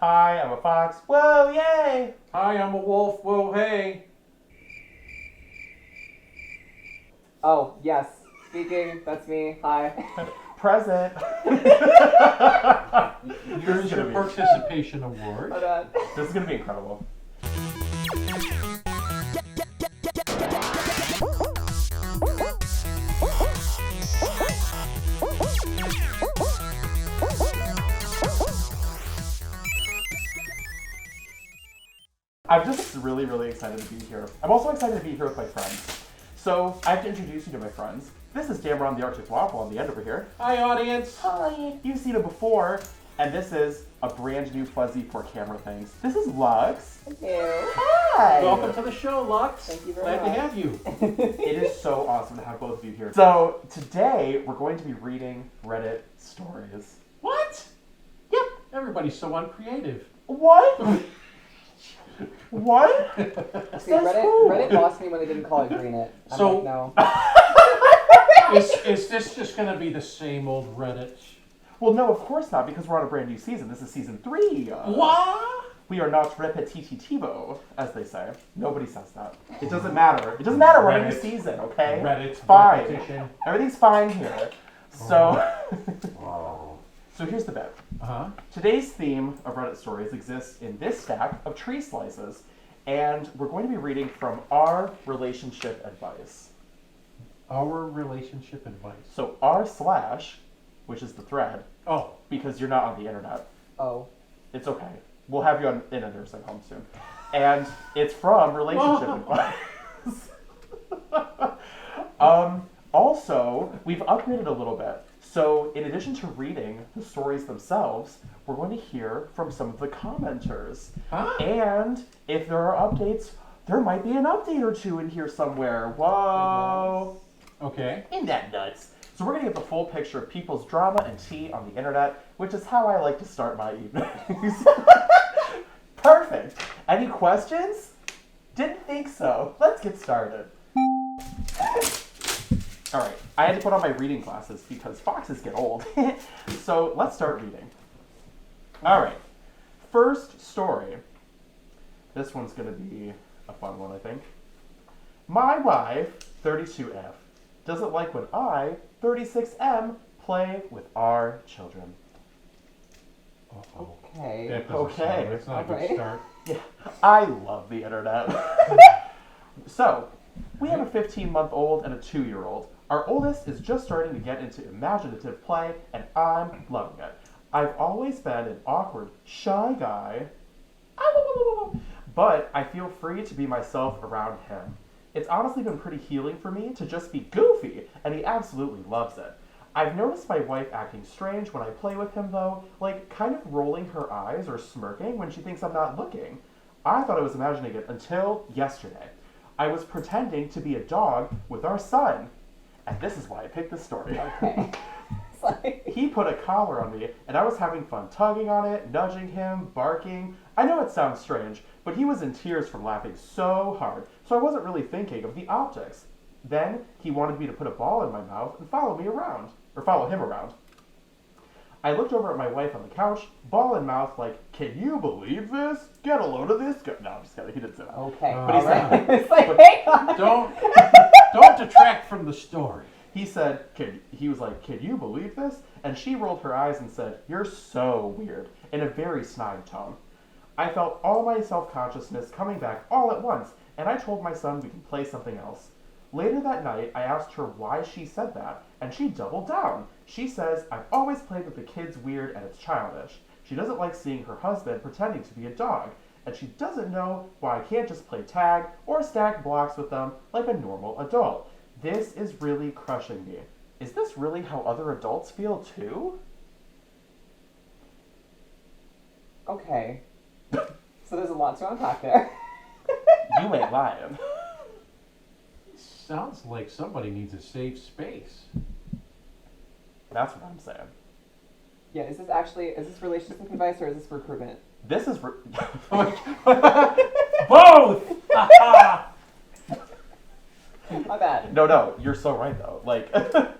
Hi, I'm a fox. Whoa, yay! Hi, I'm a wolf. Whoa, hey. Oh, yes. Speaking, that's me. Hi. Present. Here's your participation award. Hold on. This is gonna be incredible. I'm just really, really excited to be here. I'm also excited to be here with my friends. So I have to introduce you to my friends. This is Damron the Arctic Waffle on the end over here. Hi, audience. Hi. You've seen him before. And this is a brand new fuzzy for camera things. This is Lux. Thank you. Hi. Welcome to the show, Lux. Thank you very Glad much. to have you. It is so awesome to have both of you here. So today we're going to be reading Reddit stories. What? Yep. Everybody's so uncreative. What? What? See, Reddit lost me when they didn't call it Green It. I'm So- like, no. Is this just going to be the same old Reddit? Well, no, of course not, because we're on a brand new season. This is season 3. What? We are not repetitivo, as they say. Nobody says that. It doesn't matter. It doesn't matter. We're on a new Reddit. season, okay? Reddit's fine. repetition. Everything's fine here. So, Oh. so here's the bit. Uh-huh. Today's theme of Reddit stories exists in this stack of tree slices, and we're going to be reading from our relationship advice. Our relationship advice. So r/, which is the thread, Oh. because you're not on the internet. Oh. It's okay. We'll have you in a nursing home soon. And it's from relationship advice. Also, we've upgraded a little bit. So in addition to reading the stories themselves, we're going to hear from some of the commenters. Huh? And if there are updates, there might be an update or two in here somewhere. Whoa. Okay. Isn't that nuts? So we're going to get the full picture of people's drama and tea on the internet, which is how I like to start my evenings. Perfect. Any questions? Didn't think so. Let's get started. All right, I had to put on my reading glasses because foxes get old. So let's start reading. All right, first story. This one's going to be a fun one, I think. My wife, 32F, doesn't like when I, 36M, play with our children. Uh-oh. Okay. That doesn't Okay. sound- That's not a good Alright. start. Yeah, I love the internet. So, we have a 15-month-old and a 2-year-old. Our oldest is just starting to get into imaginative play, and I'm loving it. I've always been an awkward, shy guy, but I feel free to be myself around him. It's honestly been pretty healing for me to just be goofy, and he absolutely loves it. I've noticed my wife acting strange when I play with him, though, like kind of rolling her eyes or smirking when she thinks I'm not looking. I thought I was imagining it until yesterday. I was pretending to be a dog with our son. And this is why I picked this story. Okay. It's like, He put a collar on me, and I was having fun tugging on it, nudging him, barking. I know it sounds strange, but he was in tears from laughing so hard, so I wasn't really thinking of the optics. Then he wanted me to put a ball in my mouth and follow him around. I looked over at my wife on the couch, ball in mouth, like, can you believe this? Get a load of this. No, I'm just kidding. He didn't say that. okay. But he's like- It's like, but- hang on. Don't detract from the story. He said, he was like, can you believe this? And she rolled her eyes and said, you're so weird, in a very snide tone. I felt all my self-consciousness coming back all at once, and I told my son we can play something else. Later that night, I asked her why she said that, and she doubled down. She says, I've always played with the kids weird and it's childish. She doesn't like seeing her husband pretending to be a dog, and she doesn't know why I can't just play tag or stack blocks with them like a normal adult. This is really crushing me. Is this really how other adults feel too? Okay. So there's a lot to unpack there. You ain't lying. Sounds like somebody needs a safe space. That's what I'm saying. Yeah, is this relationship advice or is this recruitment? This is... Both! My bad. that. No, you're so right though. Like,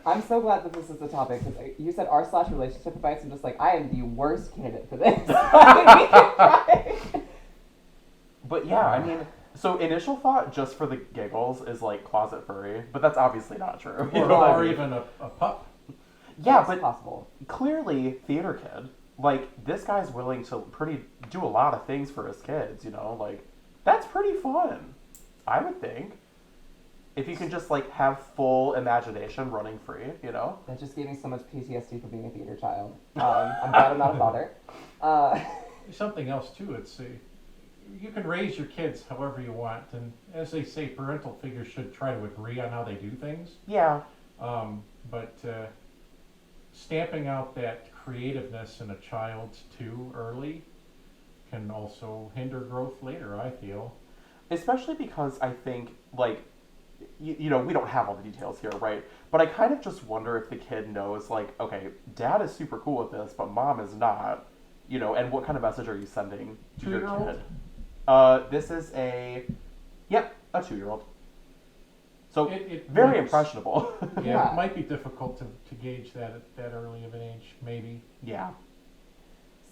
I'm so glad that this is the topic because you said r/relationship advice. I'm just like, I am the worst candidate for this. We can try. but yeah, I mean, so initial thought just for the giggles is like closet furry, but that's obviously not true. You Or, know what I or mean? even a pup. Yeah, It's but possible. clearly theater kid. Like this guy's willing to do a lot of things for his kids. You know, like that's pretty fun. I would think. If you can just like have full imagination running free, you know. That just gave me so much PTSD for being a theater child. I'm glad I'm not a father. Something else too. You can raise your kids however you want, and as they say, parental figures should try to agree on how they do things. Yeah. But stamping out that creativeness in a child too early can also hinder growth later, I feel. Especially because I think like you know, we don't have all the details here, right? But I kind of just wonder if the kid knows, like, okay, dad is super cool with this, but mom is not, you know, and what kind of message are you sending to your 2-year-old? kid? This is a 2-year-old. So, It very might- impressionable. Yeah, Yeah. it might be difficult to gauge that at that early of an age, maybe. Yeah.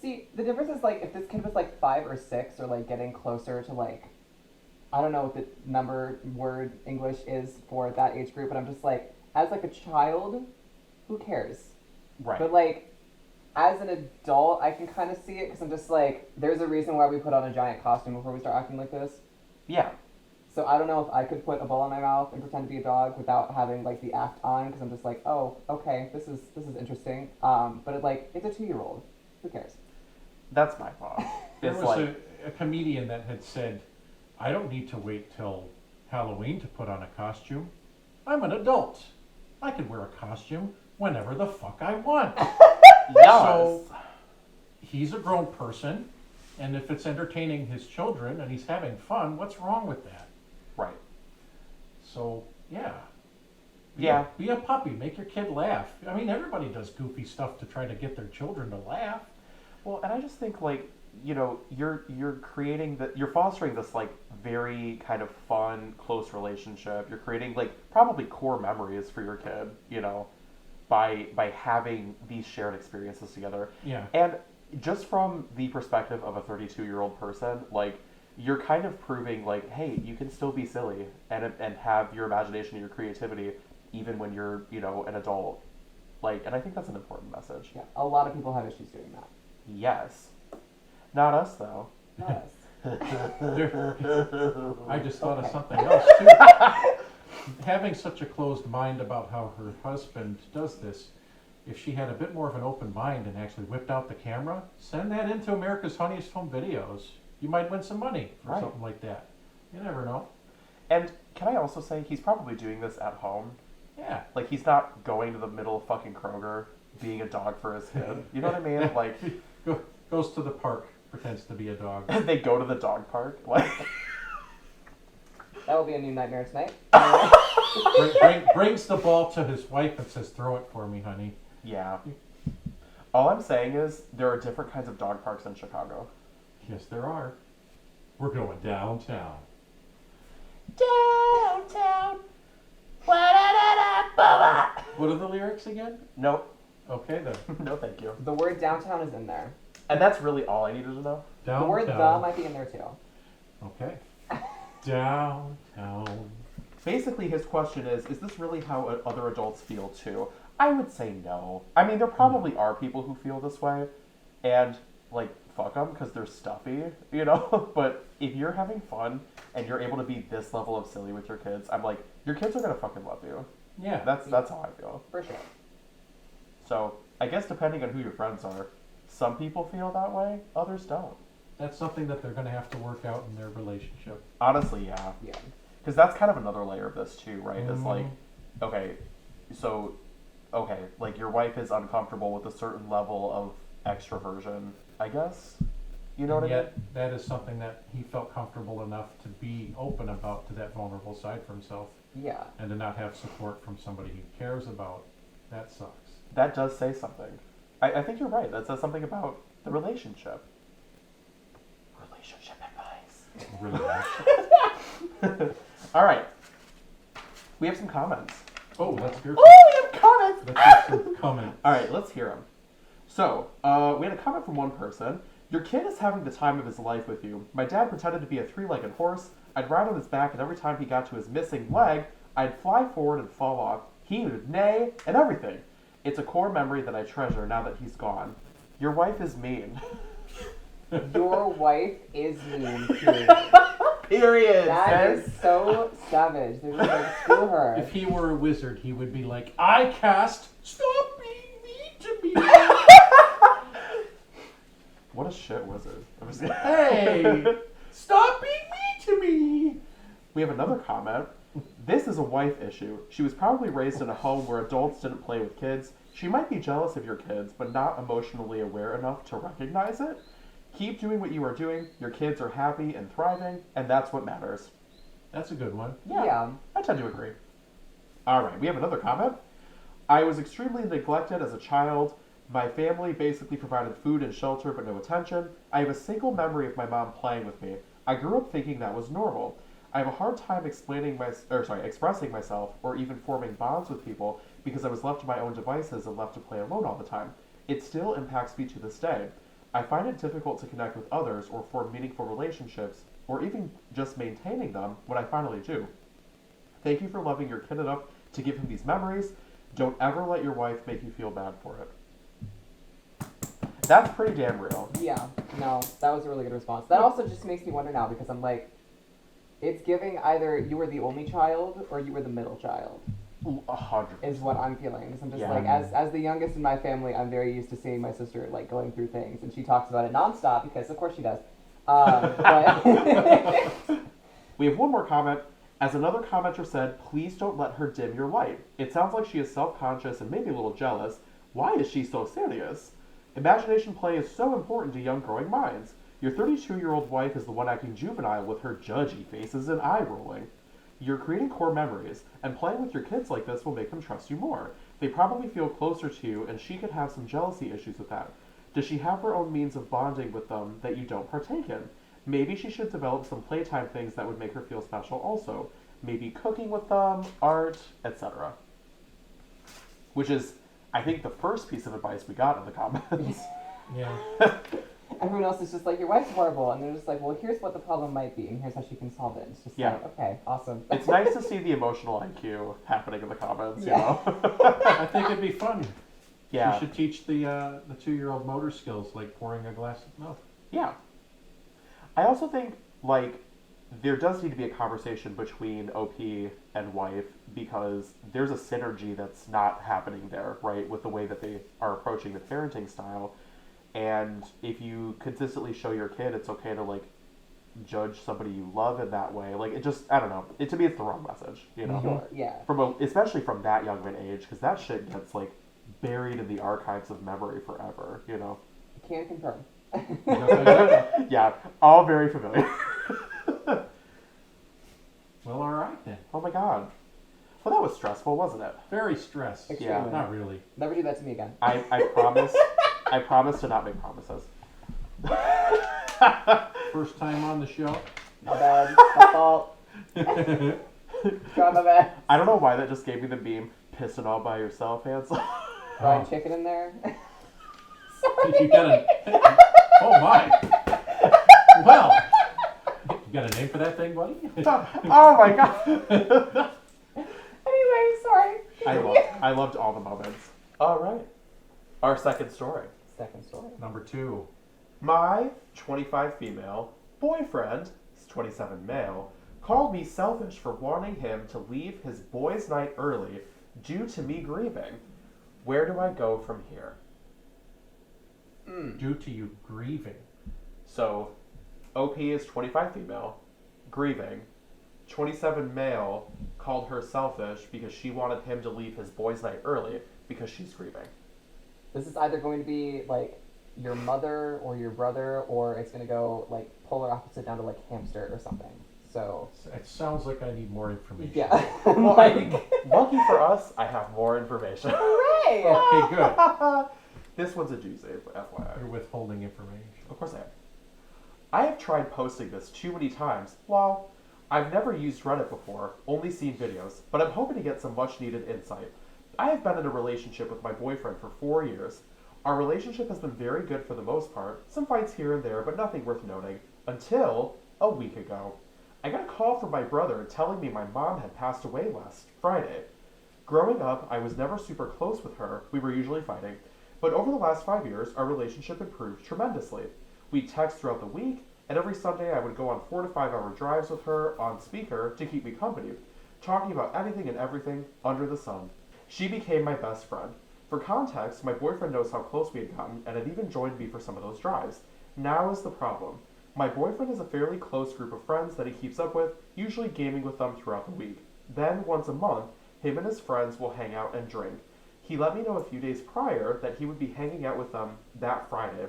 See, the difference is like if this kid was like 5 or 6 or like getting closer to like, I don't know what the number word English is for that age group, but I'm just like, as like a child, who cares? Right. But like, as an adult, I can kind of see it because I'm just like, there's a reason why we put on a giant costume before we start acting like this. Yeah. So I don't know if I could put a ball in my mouth and pretend to be a dog without having like the act on because I'm just like, oh, okay, this is interesting. But it's a 2-year-old. Who cares? That's my thought. There It's was like, a comedian that had said, I don't need to wait till Halloween to put on a costume. I'm an adult. I can wear a costume whenever the fuck I want. yes. So he's a grown person, and if it's entertaining his children and he's having fun, what's wrong with that? Right. So, yeah. Yeah. Be a puppy. Make your kid laugh. I mean, everybody does goofy stuff to try to get their children to laugh. Well, and I just think like, you know, you're you're fostering this like very kind of fun, close relationship. You're creating like probably core memories for your kid, you know, by having these shared experiences together. Yeah. And just from the perspective of a 32-year-old person, like you're kind of proving like, hey, you can still be silly and have your imagination and your creativity even when you're, you know, an adult. Like, and I think that's an important message. Yeah, a lot of people have issues doing that. Yes. Not us though. Not us. I just thought Okay. of something else too. Having such a closed mind about how her husband does this, if she had a bit more of an open mind and actually whipped out the camera, send that into America's Funniest Home Videos. You might win some money for Right. something like that. You never know. And can I also say he's probably doing this at home? Yeah. Like he's not going to the middle of fucking Kroger being a dog for his kid. You know what I mean? Like Goes to the park, pretends to be a dog. they go to the dog park. Like That will be a new nightmare tonight. Brings the ball to his wife and says, "Throw it for me, honey." yeah. All I'm saying is there are different kinds of dog parks in Chicago. Yes, there are. We're going downtown. Downtown. What are the lyrics again? Nope. Okay then. No, thank you. The word downtown is in there. And that's really all I needed to know. The word the Downtown. might be in there too. Okay. Downtown. Basically, his question is this really how other adults feel too? I would say no. I mean, there probably are people who feel this way, and, like, fuck them because they're stuffy, you know? But if you're having fun and you're able to be this level of silly with your kids, I'm like, your kids are going to fucking love you. Yeah. That's how I feel. For sure. So, I guess depending on who your friends are, some people feel that way, others don't. That's something that they're going to have to work out in their relationship. Honestly, yeah. Yeah. Because that's kind of another layer of this too, right? It's Mhm. like, okay, like your wife is uncomfortable with a certain level of extroversion, I guess. You know what I mean? Yet, that is something that he felt comfortable enough to be open about to that vulnerable side for himself, Yeah. and to not have support from somebody he cares about. That sucks. That does say something. I think you're right. That says something about the relationship. Relationship advice. Really. All right. We have some comments. Oh, let's hear Oh, we have comments! let's hear some comments. All right, let's hear them. So, we had a comment from one person. Your kid is having the time of his life with you. My dad pretended to be a three-legged horse. I'd ride on his back, and every time he got to his missing leg, I'd fly forward and fall off. He would neigh and everything. It's a core memory that I treasure now that he's gone. Your wife is mean. Your wife is mean, period. Period. That is so savage. They're just like, screw her. If he were a wizard, he would be like, I cast Stop Being Mean to Me. What a shit wizard. I'm just kidding. Hey, stop being mean to me. We have another comment. This is a wife issue. She was probably raised in a home where adults didn't play with kids. She might be jealous of your kids, but not emotionally aware enough to recognize it. Keep doing what you are doing. Your kids are happy and thriving, and that's what matters. That's a good one. Yeah. I tend to agree. All right, we have another comment. I was extremely neglected as a child. My family basically provided food and shelter, but no attention. I have a single memory of my mom playing with me. I grew up thinking that was normal. I have a hard time expressing myself or even forming bonds with people because I was left to my own devices and left to play alone all the time. It still impacts me to this day. I find it difficult to connect with others or form meaningful relationships, or even just maintaining them when I finally do. Thank you for loving your kid enough to give him these memories. Don't ever let your wife make you feel bad for it. That's pretty damn real. Yeah. No, that was a really good response. That also just makes me wonder now because I'm like, it's giving either you were the only child or you were the middle child. 100%. Is what I'm feeling. Because I'm just Yeah. like, as the youngest in my family, I'm very used to seeing my sister like going through things, and she talks about it nonstop because of course she does. But We have one more comment. As another commenter said, please don't let her dim your light. It sounds like she is self-conscious and maybe a little jealous. Why is she so serious? Imagination play is so important to young growing minds. Your 32-year-old wife is the one acting juvenile with her judgy faces and eye rolling. You're creating core memories, and playing with your kids like this will make them trust you more. They probably feel closer to you, and she could have some jealousy issues with that. Does she have her own means of bonding with them that you don't partake in? Maybe she should develop some playtime things that would make her feel special also. Maybe cooking with them, art, etc. Which is, I think, the first piece of advice we got in the comments. Yeah. everyone else is just like, your wife's horrible, and they're just like, well, here's what the problem might be, and here's how she can solve it. It's just Yeah. like, okay, awesome. It's nice to see the emotional IQ happening in the comments, Yeah. you know? I think it'd be fun. Yeah. You should teach the 2-year-old motor skills, like pouring a glass of milk. Yeah. I also think, like, there does need to be a conversation between OP and wife because there's a synergy that's not happening there, right, with the way that they are approaching the parenting style. And if you consistently show your kid it's okay to, like, judge somebody you love in that way, like, it just, I don't know. To me, it's the wrong message, you know? Sure, yeah. Especially from that young of an age, because that shit gets, like, buried in the archives of memory forever, you know? Can confirm. Yeah, all very familiar. Well, all right then. Oh my god. Well, that was stressful, wasn't it? Very stressed. Extremely. Not really. Never do that to me again. I promise. I promise to not make promises. First time on the show. My bad. My fault. Try my bad. I don't know why that just gave me the beam. Pissing all by yourself, Hansel. Fried chicken in there. You got a... Oh my. Well, you got a name for that thing, buddy? Oh my god. Anyway, sorry. I loved all the moments. All right. Our second story. Second story. Number 2. My 25 female boyfriend, 27 male, called me selfish for wanting him to leave his boys' night early due to me grieving. Where do I go from here? Due to you grieving. So, OP is 25 female, grieving. 27 male called her selfish because she wanted him to leave his boys' night early because she's grieving. This is either going to be like your mother or your brother, or it's going to go like polar opposite down to like hamster or something. So It sounds like I need more information. yeah. Well, lucky for us, I have more information. Hooray! Okay, good. This one's a doozy, FYI. You're withholding information. Of course I am. I have tried posting this too many times. Well, I've never used Reddit before, only seen videos, but I'm hoping to get some much needed insight. I have been in a relationship with my boyfriend for 4 years. Our relationship has been very good for the most part, some fights here and there, but nothing worth noting, until a week ago. I got a call from my brother telling me my mom had passed away last Friday. Growing up, I was never super close with her, we were usually fighting, but over the last 5 years, our relationship improved tremendously. We text throughout the week, and every Sunday I would go on 4 to 5 hour drives with her on speaker to keep me company, talking about anything and everything under the sun. She became my best friend. For context, my boyfriend knows how close we had gotten and had even joined me for some of those drives. Now is the problem. My boyfriend has a fairly close group of friends that he keeps up with, usually gaming with them throughout the week. Then, once a month, him and his friends will hang out and drink. He let me know a few days prior that he would be hanging out with them that Friday.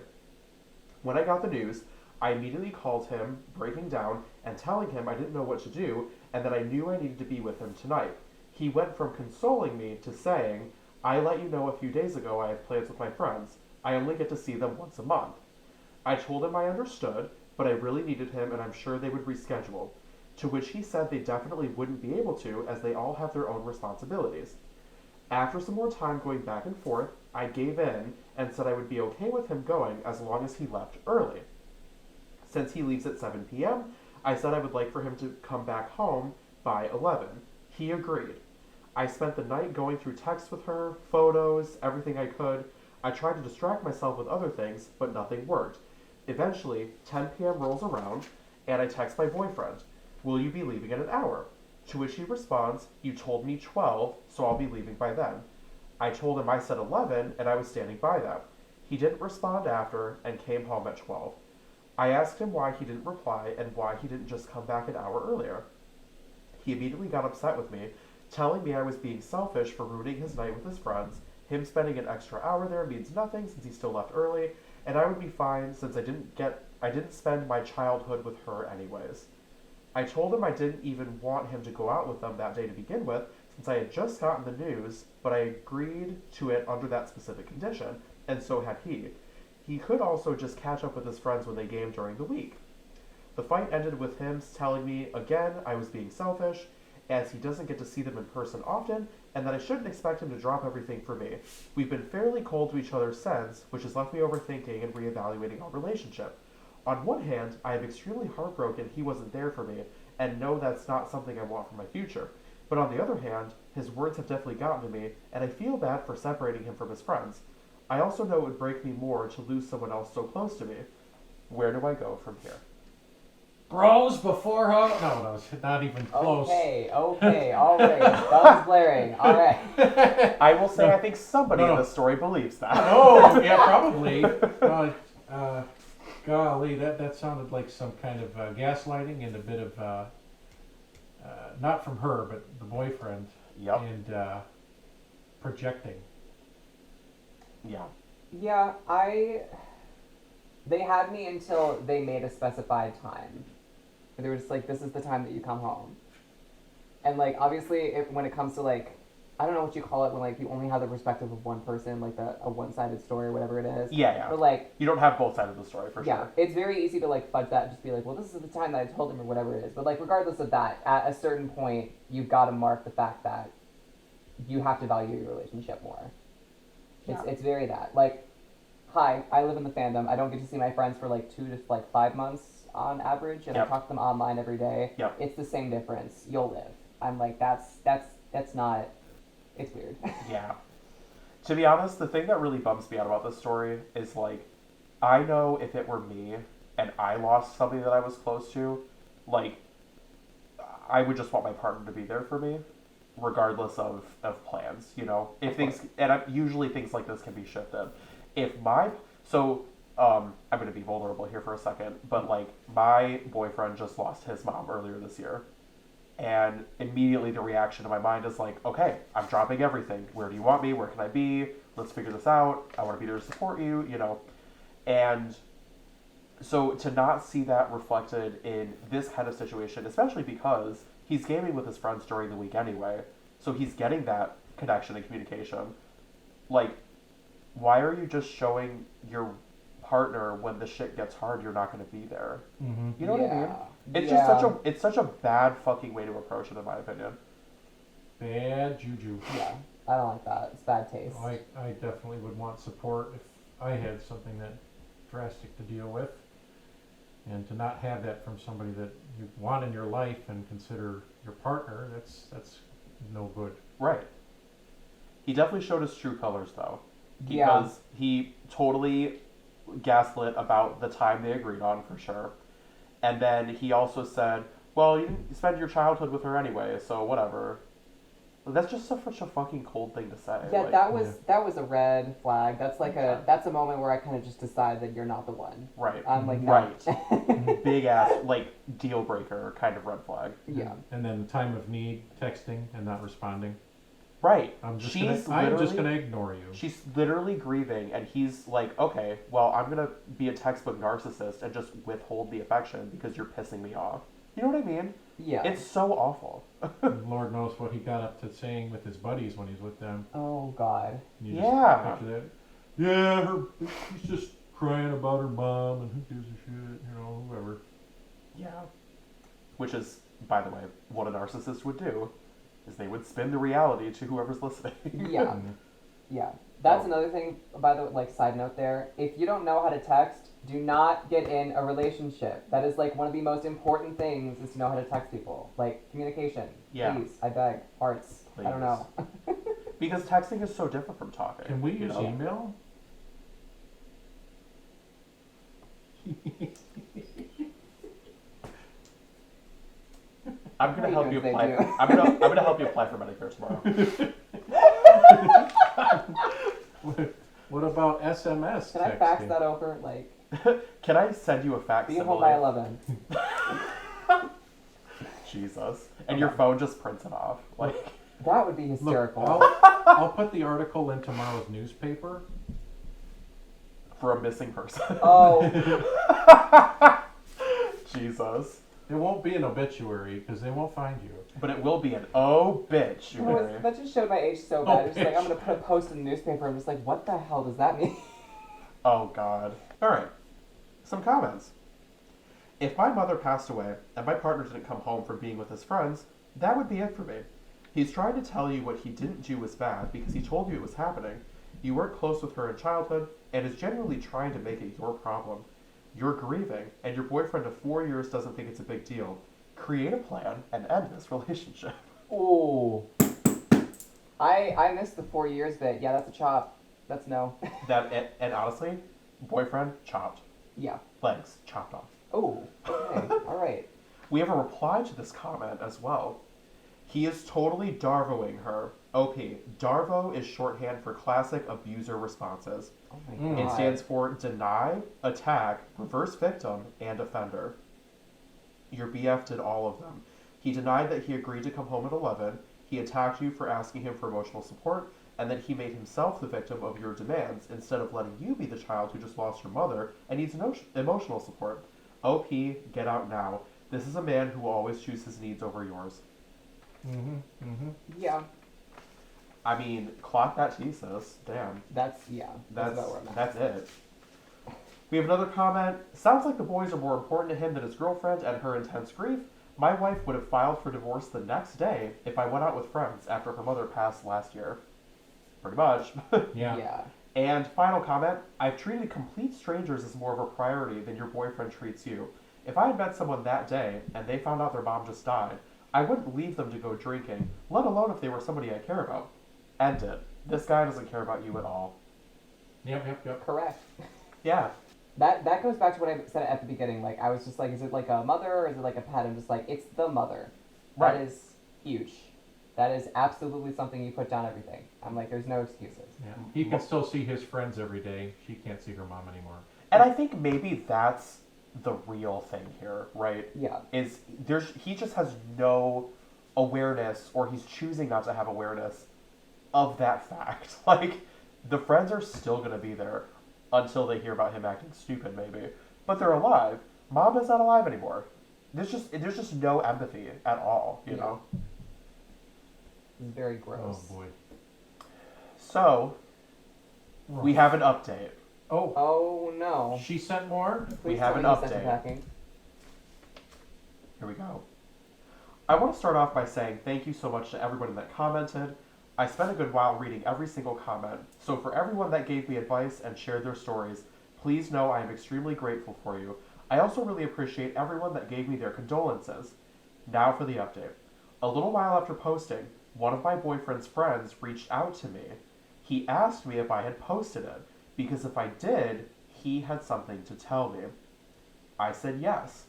When I got the news, I immediately called him, breaking down and telling him I didn't know what to do and that I knew I needed to be with him tonight. He went from consoling me to saying, I let you know a few days ago I have plans with my friends. I only get to see them once a month. I told him I understood, but I really needed him and I'm sure they would reschedule. To which he said they definitely wouldn't be able to as they all have their own responsibilities. After some more time going back and forth, I gave in and said I would be okay with him going as long as he left early. Since he leaves at 7 p.m., I said I would like for him to come back home by 11. He agreed. I spent the night going through texts with her, photos, everything I could. I tried to distract myself with other things, but nothing worked. Eventually, 10 p.m. rolls around, and I text my boyfriend, will you be leaving in an hour? To which he responds, you told me 12, so I'll be leaving by then. I told him I said 11, and I was standing by that. He didn't respond after, and came home at 12. I asked him why he didn't reply, and why he didn't just come back an hour earlier. He immediately got upset with me, telling me I was being selfish for ruining his night with his friends, him spending an extra hour there means nothing since he still left early, and I would be fine since I didn't spend my childhood with her anyways. I told him I didn't even want him to go out with them that day to begin with, since I had just gotten the news, but I agreed to it under that specific condition, and so had he. He could also just catch up with his friends when they game during the week. The fight ended with him telling me, again, I was being selfish, as he doesn't get to see them in person often, and that I shouldn't expect him to drop everything for me. We've been fairly cold to each other since, which has left me overthinking and reevaluating our relationship. On one hand, I am extremely heartbroken he wasn't there for me, and know that's not something I want for my future. But on the other hand, his words have definitely gotten to me, and I feel bad for separating him from his friends. I also know it would break me more to lose someone else so close to me. Where do I go from here? Bros before ho. No, it's not even close. Okay, all right. Thumbs blaring. All right. I will say No. I think somebody No. in this story believes that. Oh, yeah, probably. Golly, that sounded like some kind of gaslighting and a bit of, not from her, but the boyfriend. Yep. And projecting. Yeah. Yeah, they had me until they made a specified time. They were just like, this is the time that you come home. And like, obviously, when it comes to like, I don't know what you call it when like you only have the perspective of one person, like a one-sided story or whatever it is. Yeah. But like, You don't have both sides of the story for yeah, sure. it's very easy to like fudge that and just be like, well, this is the time that I told him or whatever it is. But like, regardless of that, at a certain point, you've got to mark the fact that you have to value your relationship more. It's very that. Like, hi, I live in the fandom. I don't get to see my friends for like 2 to like 5 months on average, and Yep. I talk to them online every day. Yep. It's the same difference. You'll live. I'm like, that's not. It's weird. Yeah. To be honest, the thing that really bums me out about this story is like, I know if it were me and I lost somebody that I was close to, like, I would just want my partner to be there for me, regardless of plans, you know? If things, and usually things like this can be shifted. I'm going to be vulnerable here for a second, but like, my boyfriend just lost his mom earlier this year. And immediately the reaction to my mind is like, okay, I'm dropping everything. Where do you want me? Where can I be? Let's figure this out. I want to be there to support you, you know? And so to not see that reflected in this kind of situation, especially because he's gaming with his friends during the week anyway, so he's getting that connection and communication. Like, why are you just showing your partner when the shit gets hard, you're not going to be there. Mm-hmm. You know what I mean? Yeah. It's just such a bad fucking way to approach it, in my opinion. Bad juju. Yeah, I don't like that. It's bad taste. I definitely would want support if I had something that drastic to deal with. And to not have that from somebody that you want in your life and consider your partner, that's no good. Right. He definitely showed his true colors, though. Yeah. Because he totally gaslit about the time they agreed on, for sure. And then he also said, well, you didn't spend your childhood with her anyway, so whatever. That's just such a fucking cold thing to say. Yeah, like, that was a red flag. That's like Yeah. that's a moment where I kind of just decide that you're not the one. Right. I'm like, no. Right. Big ass, like, deal breaker kind of red flag. Yeah. And then the time of need, texting and not responding. Right. I'm just She's gonna ignore you. She's literally grieving, and he's like, okay, well, I'm gonna be a textbook narcissist and just withhold the affection because you're pissing me off. You know what I mean? Yeah. It's so awful. And Lord knows what he got up to saying with his buddies when he's with them. Oh God. You Yeah. Just picture that. Yeah, she's just crying about her mom, and who gives a shit, whoever. Yeah. Which is, by the way, what a narcissist would do, is they would spin the reality to whoever's listening. Yeah. Yeah. That's another thing, by the way, like, side note there. If you don't know how to text, do not get in a relationship. That is, like, one of the most important things is to know how to text people. Like, communication. Yeah. Please, I beg. Hearts. I don't know. Because texting is so different from talking. Can we you use know? email? I'm gonna How help you you doing apply. today, I'm gonna help you apply for Medicare tomorrow. What about SMS Can texting? I fax that over? Like, Can I send you a fax? be home by 11. Jesus. And your phone just prints it off. Like, That would be Look, hysterical. I'll put the article in tomorrow's newspaper. for a missing person. Oh, Jesus. It won't be an obituary because they won't find you. But it will be an bitch. that just showed my age so bad. Oh, It's just like, bitch. I'm going to put a post in the newspaper. I'm just like, what the hell does that mean? Oh, God. All right. Some comments. If my mother passed away and my partner didn't come home from being with his friends, that would be it for me. He's trying to tell you what he didn't do was bad because he told you it was happening. You weren't close with her in childhood and is genuinely trying to make it your problem. You're grieving, and your boyfriend of 4 years doesn't think it's a big deal. Create a plan and end this relationship. Ooh. I missed the 4 years bit. Yeah, that's a chop. That's no. And honestly, boyfriend chopped. Yeah. Legs chopped off. Oh, okay. All right. We have a reply to this comment as well. He is totally Darvoing her. OP. Darvo is shorthand for classic abuser responses. Oh my God. It stands for deny, attack, reverse victim, and offender. Your BF did all of them. He denied that he agreed to come home at 11. He attacked you for asking him for emotional support, and then he made himself the victim of your demands instead of letting you be the child who just lost your mother and needs emotional support. OP, get out now. This is a man who will always choose his needs over yours. Yeah. I mean, clock that T, sis. Damn. That's That's about where I'm at. that's it. We have another comment. Sounds like the boys are more important to him than his girlfriend and her intense grief. My wife would have filed for divorce the next day if I went out with friends after her mother passed last year. Pretty much. Yeah. Yeah. And final comment. I've treated complete strangers as more of a priority than your boyfriend treats you. If I had met someone that day and they found out their mom just died, I wouldn't leave them to go drinking, let alone if they were somebody I care about. End it. This guy doesn't care about you at all. Yep. Correct. Yeah. That goes back to what I said at the beginning. Like, I was just like, is it like a mother or is it like a pet? I'm just like, it's the mother. Right. That is huge. That is absolutely something you put down everything. I'm like, there's no excuses. Yeah. He can still see his friends every day. She can't see her mom anymore. And I think maybe that's the real thing here, right? Yeah. He just has no awareness, or he's choosing not to have awareness of that fact. Like, the friends are still gonna be there until they hear about him acting stupid, maybe. But they're alive. Mom is not alive anymore. There's just no empathy at all, you know? It's very gross. Oh boy. So, we have an update. Oh, Oh no. she sent more? Please have tell an me you sent update. it packing. Here we go. I want to start off by saying thank you so much to everybody that commented. I spent a good while reading every single comment, so for everyone that gave me advice and shared their stories, please know I am extremely grateful for you. I also really appreciate everyone that gave me their condolences. Now for the update. A little while after posting, one of my boyfriend's friends reached out to me. He asked me if I had posted it, because if I did, he had something to tell me. I said yes.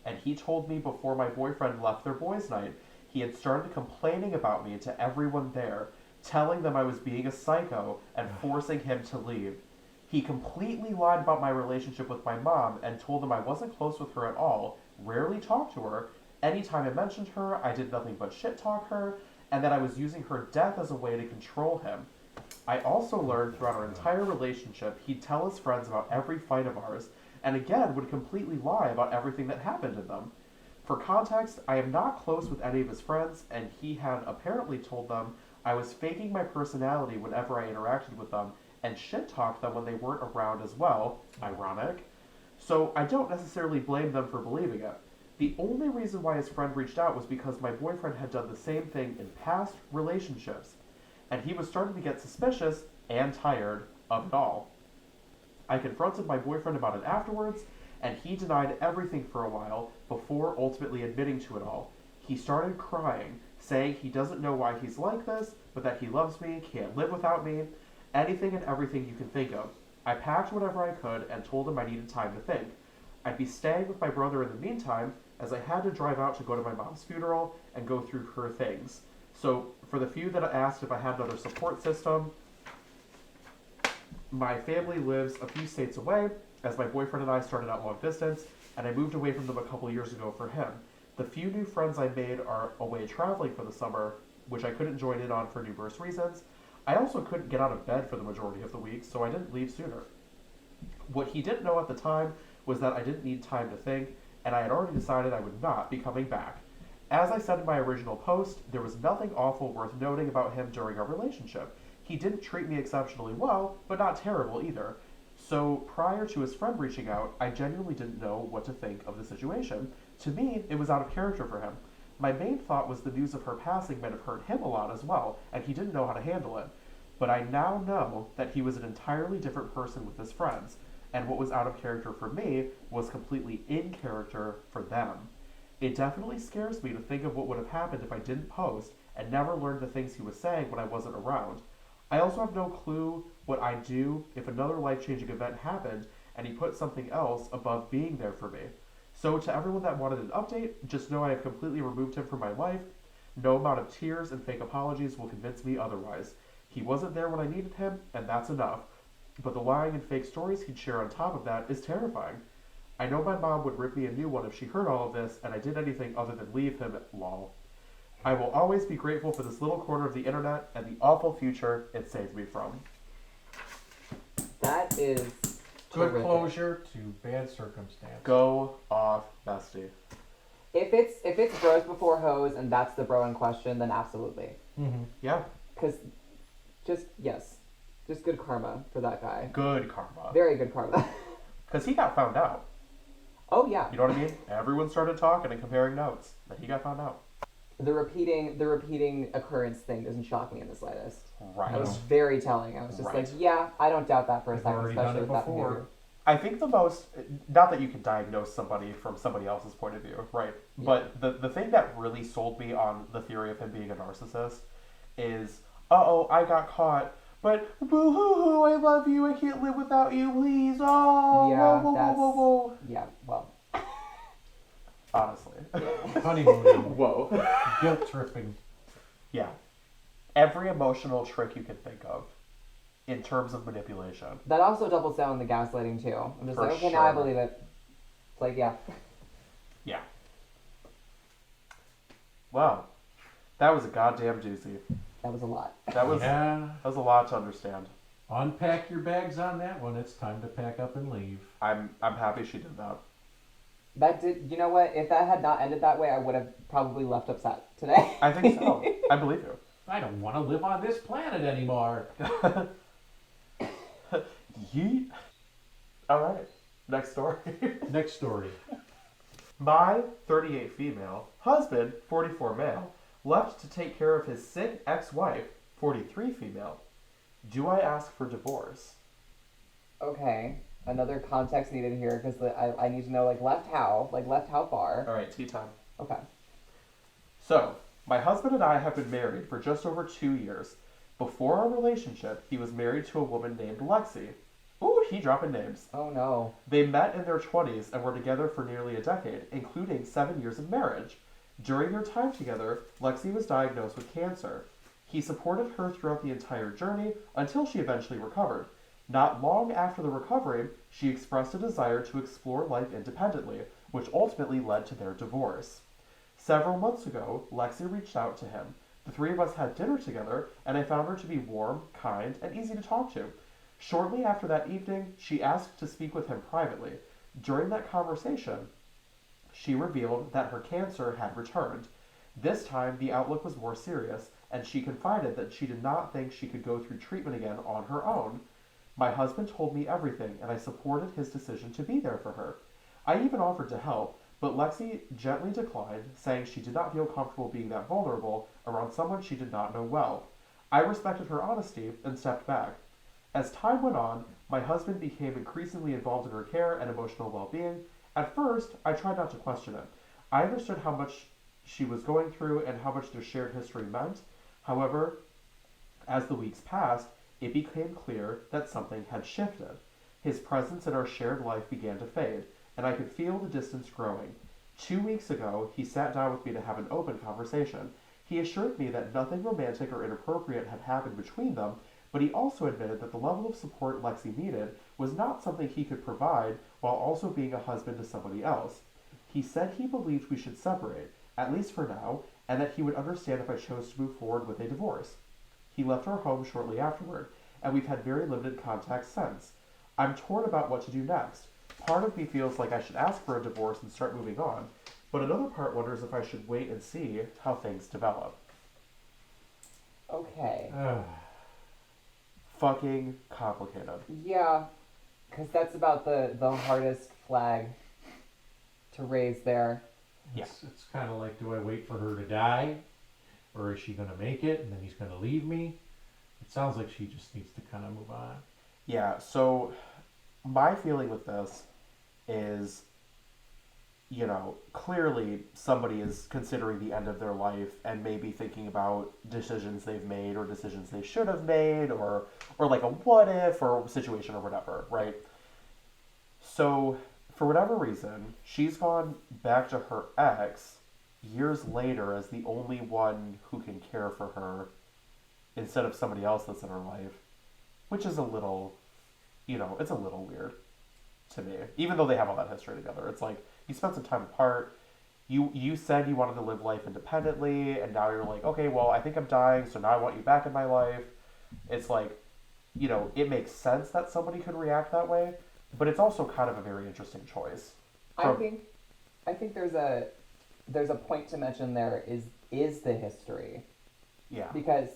And he told me before my boyfriend left their boys' night, he had started complaining about me to everyone there, telling them I was being a psycho and forcing him to leave. He completely lied about my relationship with my mom and told them I wasn't close with her at all, rarely talked to her. Anytime I mentioned her, I did nothing but shit talk her, and that I was using her death as a way to control him. I also learned throughout our entire relationship he'd tell his friends about every fight of ours, and again would completely lie about everything that happened in them. For context, I am not close with any of his friends, and he had apparently told them I was faking my personality whenever I interacted with them, and shit talked them when they weren't around as well. Ironic. So I don't necessarily blame them for believing it. The only reason why his friend reached out was because my boyfriend had done the same thing in past relationships, and he was starting to get suspicious and tired of it all. I confronted my boyfriend about it afterwards, and he denied everything for a while before ultimately admitting to it all. He started crying, saying he doesn't know why he's like this, but that he loves me, can't live without me, anything and everything you can think of. I packed whatever I could and told him I needed time to think. I'd be staying with my brother in the meantime, as I had to drive out to go to my mom's funeral and go through her things. So, for the few that asked if I had another support system, my family lives a few states away, as my boyfriend and I started out long distance, and I moved away from them a couple years ago for him. The few new friends I made are away traveling for the summer, which I couldn't join in on for numerous reasons. I also couldn't get out of bed for the majority of the week, so I didn't leave sooner. What he didn't know at the time was that I didn't need time to think, and I had already decided I would not be coming back. As I said in my original post, there was nothing awful worth noting about him during our relationship. He didn't treat me exceptionally well, but not terrible either. So prior to his friend reaching out, I genuinely didn't know what to think of the situation. To me, it was out of character for him. My main thought was the news of her passing might have hurt him a lot as well, and he didn't know how to handle it. But I now know that he was an entirely different person with his friends, and what was out of character for me was completely in character for them. It definitely scares me to think of what would have happened if I didn't post and never learned the things he was saying when I wasn't around. I also have no clue what I'd do if another life-changing event happened and he put something else above being there for me. So to everyone that wanted an update, just know I have completely removed him from my life. No amount of tears and fake apologies will convince me otherwise. He wasn't there when I needed him, and that's enough. But the lying and fake stories he'd share on top of that is terrifying. I know my mom would rip me a new one if she heard all of this, and I did anything other than leave him, lol. I will always be grateful for this little corner of the internet and the awful future it saved me from. That is Good terrific. closure to bad circumstance. Go off, bestie. If it's bros before hoes and that's the bro in question, then absolutely. Mm-hmm. Yeah, Cause just good karma for that guy. good karma. Very good karma. Because he got found out. Oh yeah. You know what I mean? Everyone started talking and comparing notes. Then he got found out. The repeating occurrence thing doesn't shock me in the slightest. Right. That was very telling. I was just Right. like, yeah, I don't doubt that for a I've second, already done especially it with that before. behavior. I think the most, not that you can diagnose somebody from somebody else's point of view, right? Yeah. But the thing that really sold me on the theory of him being a narcissist is, uh-oh, I got caught, but boo-hoo-hoo, I love you, I can't live without you, please, oh, Yeah, whoa, whoa, that's- whoa, whoa, whoa. Yeah, well. Honestly. Honeymooning. Whoa. Guilt tripping. Yeah. Every emotional trick you can think of in terms of manipulation. That also doubles down on the gaslighting too. I'm just For like, okay, now I sure. believe it. It's like, yeah. Yeah. Wow. That was a goddamn doozy. That was a lot. That was Yeah. a lot to understand. Unpack your bags on that one. It's time to pack up and leave. I'm happy she did that. That did, you know what? If that had not ended that way, I would have probably left upset today. I think so. I believe you. I don't want to live on this planet anymore. Yeet. All right. Next story. Next story. My 38 female husband, 44 male, left to take care of his sick ex-wife, 43 female. Do I ask for divorce? Okay. Another context needed here because I need to know left how far. All right, tea time. Okay. So, my husband and I have been married for just over 2 years. Before our relationship, he was married to a woman named Lexi. Ooh, he dropping names. Oh no. They met in their 20s and were together for nearly a decade, including 7 years of marriage. During their time together, Lexi was diagnosed with cancer. He supported her throughout the entire journey until she eventually recovered. Not long after the recovery, she expressed a desire to explore life independently, which ultimately led to their divorce. Several months ago, Lexi reached out to him. The three of us had dinner together, and I found her to be warm, kind, and easy to talk to. Shortly after that evening, she asked to speak with him privately. During that conversation, she revealed that her cancer had returned. This time, the outlook was more serious, and she confided that she did not think she could go through treatment again on her own. My husband told me everything, and I supported his decision to be there for her. I even offered to help, but Lexi gently declined, saying she did not feel comfortable being that vulnerable around someone she did not know well. I respected her honesty and stepped back. As time went on, my husband became increasingly involved in her care and emotional well-being. At first, I tried not to question it. I understood how much she was going through and how much their shared history meant. However, as the weeks passed, it became clear that something had shifted. His presence in our shared life began to fade, and I could feel the distance growing. 2 weeks ago, he sat down with me to have an open conversation. He assured me that nothing romantic or inappropriate had happened between them, but he also admitted that the level of support Lexi needed was not something he could provide while also being a husband to somebody else. He said he believed we should separate, at least for now, and that he would understand if I chose to move forward with a divorce. He left our home shortly afterward, and we've had very limited contact since. I'm torn about what to do next. Part of me feels like I should ask for a divorce and start moving on, but another part wonders if I should wait and see how things develop. Okay. Fucking complicated. Yeah, because that's about the hardest flag to raise there. Yeah. It's kind of like, do I wait for her to die? Or is she going to make it and then he's going to leave me? It sounds like she just needs to kind of move on. Yeah, so my feeling with this is, clearly somebody is considering the end of their life and maybe thinking about decisions they've made or decisions they should have made or like a what if or situation or whatever, right? So for whatever reason, she's gone back to her ex years later as the only one who can care for her instead of somebody else that's in her life, which is a little, it's a little weird to me. Even though they have all that history together, it's like you spent some time apart. You said you wanted to live life independently, and now you're like, okay, well, I think I'm dying, so now I want you back in my life. It's like, it makes sense that somebody could react that way, but it's also kind of a very interesting choice. I think there's a point to mention there is the history. Yeah. Because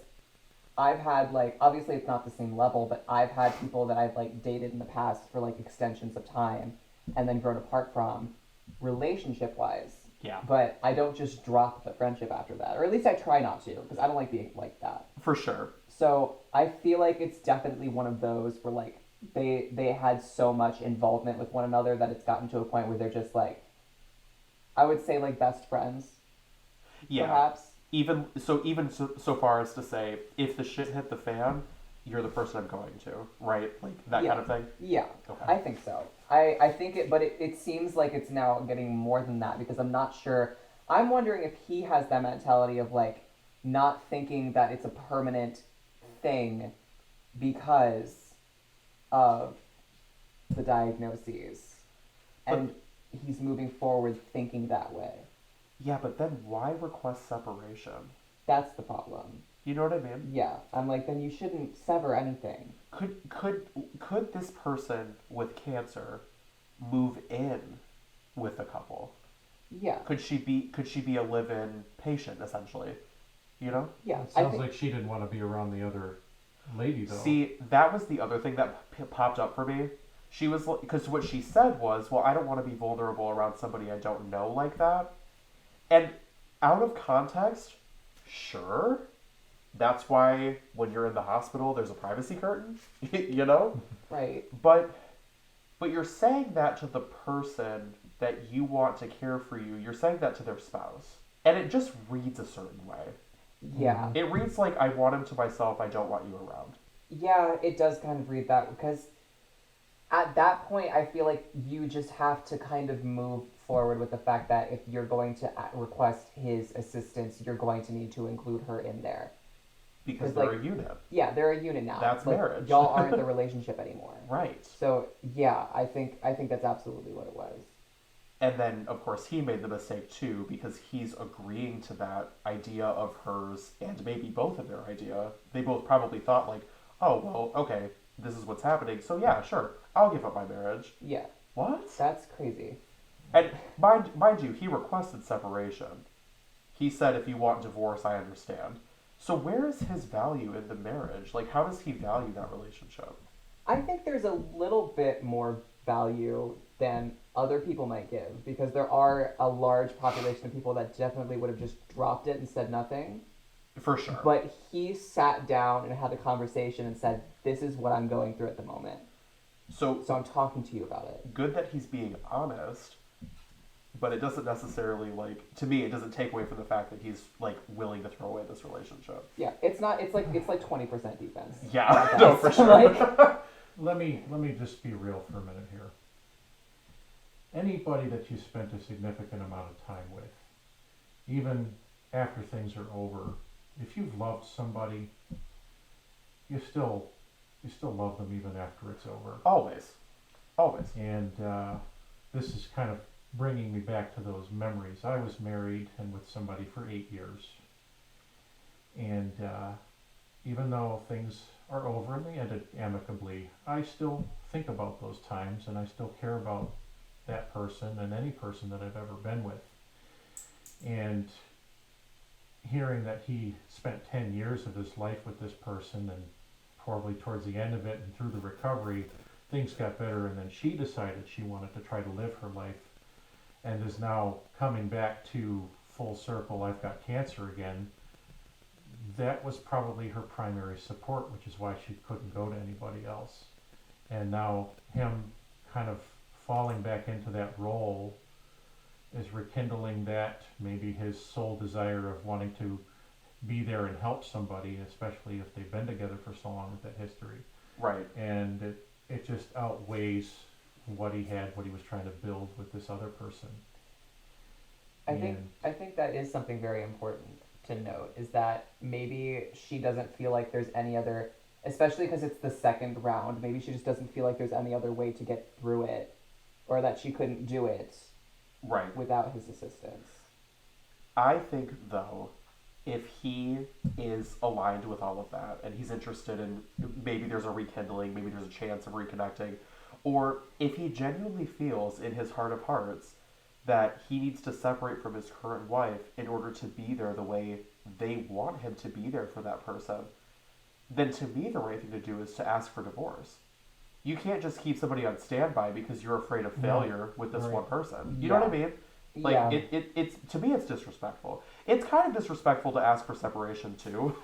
I've had obviously it's not the same level, but I've had people that I've dated in the past for extensions of time and then grown apart from relationship wise. Yeah. But I don't just drop the friendship after that. Or at least I try not to, because I don't like being like that. For sure. So I feel like it's definitely one of those where they had so much involvement with one another that it's gotten to a point where they're just I would say best friends. Yeah. Perhaps. Even so far as to say, if the shit hit the fan, you're the person I'm going to, right? Like that Yeah. kind of thing. Yeah, Okay. I think so. I think but it seems like it's now getting more than that because I'm not sure. I'm wondering if he has that mentality of not thinking that it's a permanent thing because of the diagnoses. And he's moving forward thinking that way. Yeah, but then why request separation? That's the problem. You know what I mean? Yeah, I'm then you shouldn't sever anything. Could this person with cancer move in with the couple? Yeah. Could she be a live-in patient essentially? Yeah. It sounds like she didn't want to be around the other lady, though. See, that was the other thing that popped up for me. She was because what she said was, "Well, I don't want to be vulnerable around somebody I don't know like that." And out of context, sure, that's why when you're in the hospital, there's a privacy curtain, you know. Right. But you're saying that to the person that you want to care for you. You're saying that to their spouse, and it just reads a certain way. Yeah. It reads like, "I want him to myself. I don't want you around." Yeah, it does kind of read that because at that point, I feel like you just have to kind of move forward with the fact that if you're going to request his assistance, you're going to need to include her in there. Because 'Cause, they're like, a unit. Yeah, they're a unit now. That's Like, marriage. Y'all aren't the relationship anymore. Right. So yeah, I think that's absolutely what it was. And then, of course, he made the mistake too because he's agreeing to that idea of hers and maybe both of their idea. They both probably thought like, "Oh, well, okay, this is what's happening. So yeah, sure, I'll give up my marriage." Yeah, What? that's crazy. And mind you, he requested separation. He said, "If you want divorce, I understand." So where is his value in the marriage? Like, how does he value that relationship? I think there's a little bit more value than other people might give because there are a large population of people that definitely would have just dropped it and said nothing. For sure. But he sat down and had a conversation and said, "This is what I'm going through at the moment. So So I'm talking to you about it." good that he's being honest, but it doesn't necessarily to me it doesn't take away from the fact that he's willing to throw away this relationship. Yeah, it's not. It's like 20% defense. Yeah, no, for sure. Let me just be real for a minute here. Anybody that you spent a significant amount of time with, even after things are over, if you've loved somebody, you still love them even after it's over. Always. And this is kind of bringing me back to those memories. I was married and with somebody for 8 years. And even though things are over and they ended amicably, I still think about those times and I still care about that person and any person that I've ever been with. And hearing that he spent 10 years of his life with this person and probably towards the end of it and through the recovery, things got better and then she decided she wanted to try to live her life and is now coming back to full circle, I've got cancer again. That was probably her primary support, which is why she couldn't go to anybody else. And now him kind of falling back into that role is rekindling that, maybe his sole desire of wanting to be there and help somebody, especially if they've been together for so long with that history. Right. And it just outweighs what he was trying to build with this other person. I think that is something very important to note, is that maybe she doesn't feel like there's any other, especially because it's the second round, maybe she just doesn't feel like there's any other way to get through it, or that she couldn't do it Right. without his assistance. I think though, if he is aligned with all of that and he's interested in maybe there's a rekindling, maybe there's a chance of reconnecting, or if he genuinely feels in his heart of hearts that he needs to separate from his current wife in order to be there the way they want him to be there for that person, then to me the right thing to do is to ask for divorce. You can't just keep somebody on standby because you're afraid of failure with this one person. You know what I mean? It's to me it's disrespectful. It's kind of disrespectful to ask for separation too.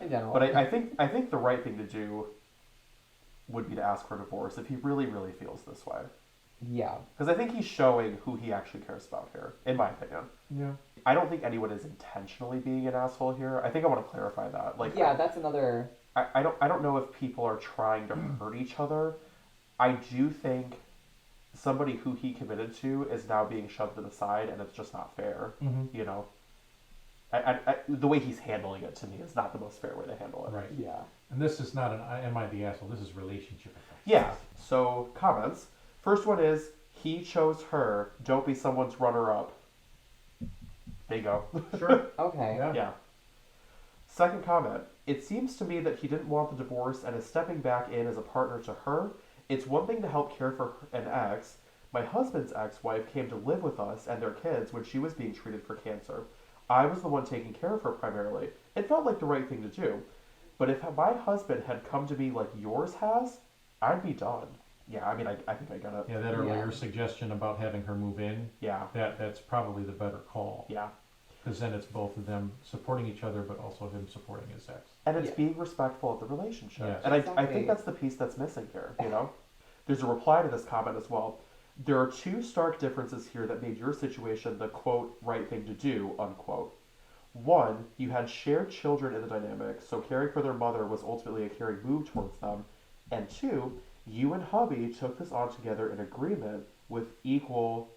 In general. But I think the right thing to do would be to ask for divorce if he really, really feels this way. Yeah. Because I think he's showing who he actually cares about here, in my opinion. Yeah. I don't think anyone is intentionally being an asshole here. I think I want to clarify that. That's another. I don't know if people are trying to hurt each other. I do think somebody who he committed to is now being shoved to the side, and it's just not fair. Mm-hmm. You know, the way he's handling it to me is not the most fair way to handle it. Right. Yeah. And this is not an am I the asshole? This is relationship advice. Yeah. So comments. First one is he chose her. Don't be someone's runner-up. Bingo. Sure. Okay. Yeah. Yeah. Second comment. It seems to me that he didn't want the divorce and is stepping back in as a partner to her. It's one thing to help care for an ex. My husband's ex-wife came to live with us and their kids when she was being treated for cancer. I was the one taking care of her primarily. It felt like the right thing to do. But if my husband had come to me like yours has, I'd be done. Yeah, I mean, I think I get it. Yeah, that earlier suggestion about having her move in, Yeah, that's probably the better call. yeah. Because then it's both of them supporting each other, but also him supporting his ex. And it's Yeah. being respectful of the relationship. Yes. And I Exactly. think that's the piece that's missing here, you know? There's a reply to this comment as well. There are two stark differences here that made your situation the quote right thing to do, unquote. One, you had shared children in the dynamic, so caring for their mother was ultimately a caring move towards them. And two, you and hubby took this on together in agreement with equal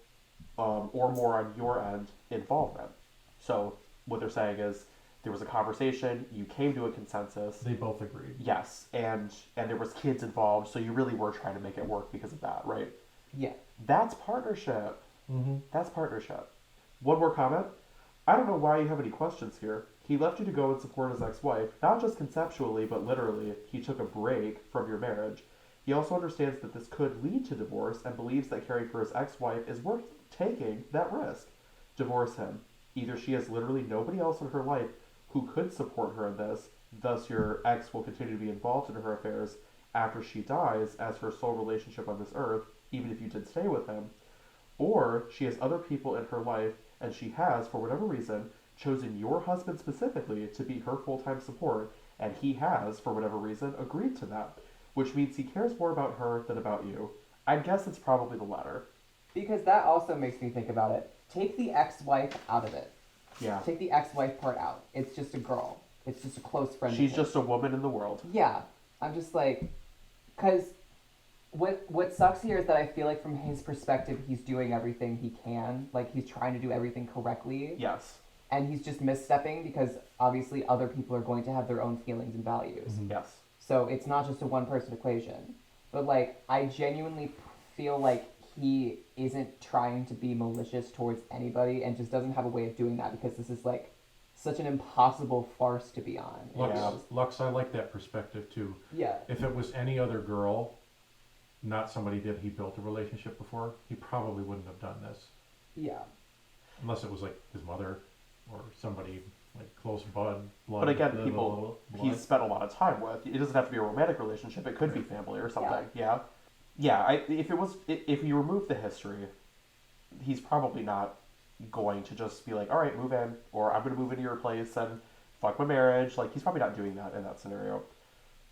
or more on your end involvement. So what they're saying is there was a conversation, you came to a consensus. They both agreed. Yes, and there was kids involved, so you really were trying to make it work because of that, right? Yeah. That's partnership. Mm-hmm. That's partnership. One more comment. I don't know why you have any questions here. He left you to go and support his ex-wife, not just conceptually, but literally. He took a break from your marriage. He also understands that this could lead to divorce and believes that caring for his ex-wife is worth taking that risk. Divorce him. Either she has literally nobody else in her life who could support her in this, thus your ex will continue to be involved in her affairs after she dies as her sole relationship on this earth, even if you did stay with him, or she has other people in her life and she has, for whatever reason, chosen your husband specifically to be her full-time support, and he has, for whatever reason, agreed to that, which means he cares more about her than about you. I guess it's probably the latter. Because that also makes me think about it. Take the ex-wife out of it. Yeah. Take the ex-wife part out. It's just a girl. It's just a close friend. She's of his. just a woman in the world. Yeah. I'm just like, because what sucks here is that I feel like from his perspective, he's doing everything he can. Like, he's trying to do everything correctly. Yes. And he's just misstepping because obviously other people are going to have their own feelings and values. Mhm. Yes. So it's not just a one-person equation. But, like, I genuinely feel like he isn't trying to be malicious towards anybody and just doesn't have a way of doing that because this is, like, such an impossible farce to be on. Lux, Yeah. Lux, I like that perspective too. Yeah. If it was any other girl, not somebody that he built a relationship before, he probably wouldn't have done this. Yeah. Unless it was like his mother or somebody like close blood. But again, blood. people he's spent a lot of time with. It doesn't have to be a romantic relationship. It could be family or something. Yeah. Yeah. If you remove the history, he's probably not going to just be like, all right, move in, or I'm going to move into your place and fuck my marriage. Like, he's probably not doing that in that scenario.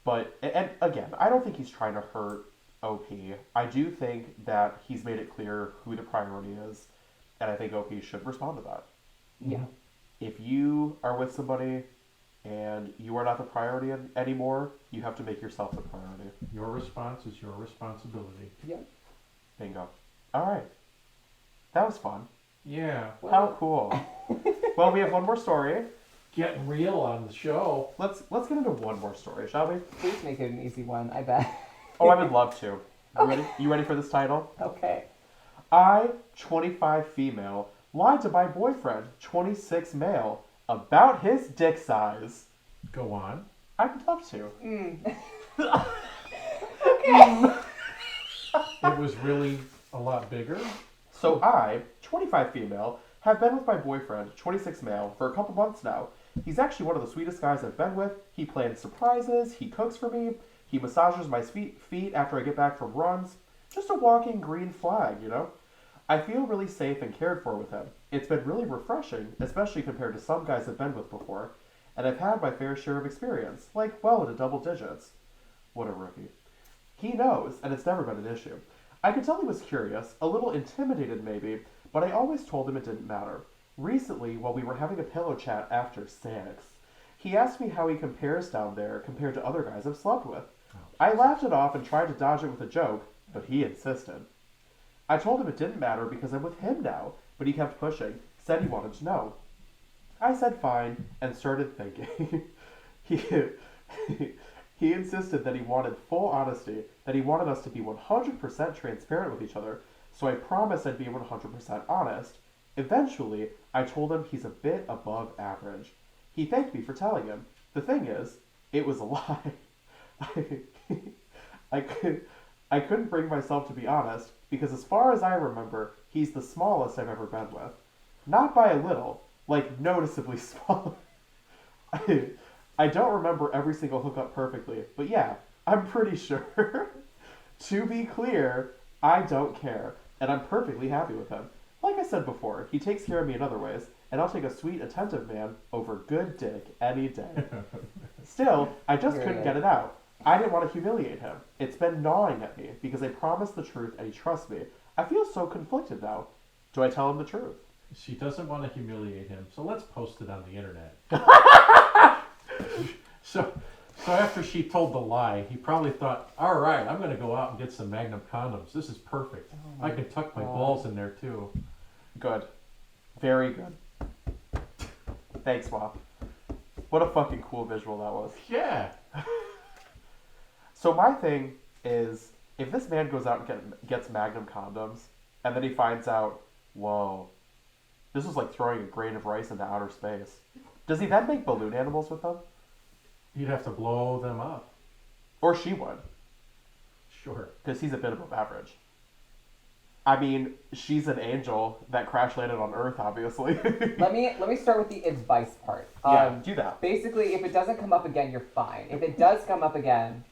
But, and again, I don't think he's trying to hurt OP. I do think that he's made it clear who the priority is, and I think OP should respond to that. Yeah. If you are with somebody and you are not the priority anymore, you have to make yourself the priority. Your response is your responsibility. Yeah. Bingo. All right. That was fun. Yeah. How cool. Well, we have one more story. Getting real on the show. Let's get into one more story, shall we? Please make it an easy one, I bet. Oh, I would love to. You ready? You ready for this title? Okay. I, 25 female, lied to my boyfriend, 26 male, about his dick size. Go on. I would love to. It was really a lot bigger. So I, 25 female, have been with my boyfriend, 26 male, for a couple months now. He's actually one of the sweetest guys I've been with. He plans surprises, he cooks for me, he massages my feet after I get back from runs. Just a walking green flag, you know? I feel really safe and cared for with him. It's been really refreshing, especially compared to some guys I've been with before. And I've had my fair share of experience, like well into double digits. What a rookie. He knows, and it's never been an issue. I could tell he was curious, a little intimidated maybe, but I always told him it didn't matter. Recently, while we were having a pillow chat after sex, he asked me how he compares down there compared to other guys I've slept with. I laughed it off and tried to dodge it with a joke, but he insisted. I told him it didn't matter because I'm with him now, but he kept pushing, said he wanted to know. I said fine, and started thinking. He insisted that he wanted full honesty, that he wanted us to be 100% transparent with each other, so I promised I'd be 100% honest. Eventually, I told him he's a bit above average. He thanked me for telling him. The thing is, it was a lie. I couldn't bring myself to be honest, because as far as I remember, he's the smallest I've ever been with. Not by a little, like noticeably small. I don't remember every single hookup perfectly, but yeah, I'm pretty sure. To be clear, I don't care, and I'm perfectly happy with him. Like I said before, he takes care of me in other ways, and I'll take a sweet, attentive man over good dick any day. Still, I just couldn't get it out. I didn't want to humiliate him. It's been gnawing at me because I promised the truth and he trusts me. I feel so conflicted now. Do I tell him the truth? She doesn't want to humiliate him, so let's post it on the internet. So after she told the lie, he probably thought, all right, I'm going to go out and get some Magnum condoms. This is perfect. I can tuck my balls in there, too. Good. Very good. Thanks, Wop. What a fucking cool visual that was. Yeah. So my thing is, if this man goes out and gets Magnum condoms, and then he finds out, whoa, this is like throwing a grain of rice into outer space. Does he then make balloon animals with them? You'd have to blow them up. Or she would. Sure. Because he's a bit above average. I mean, she's an angel that crash landed on Earth, obviously. Let me start with the advice part. Yeah, do that. Basically, if it doesn't come up again, you're fine. If it does come up again,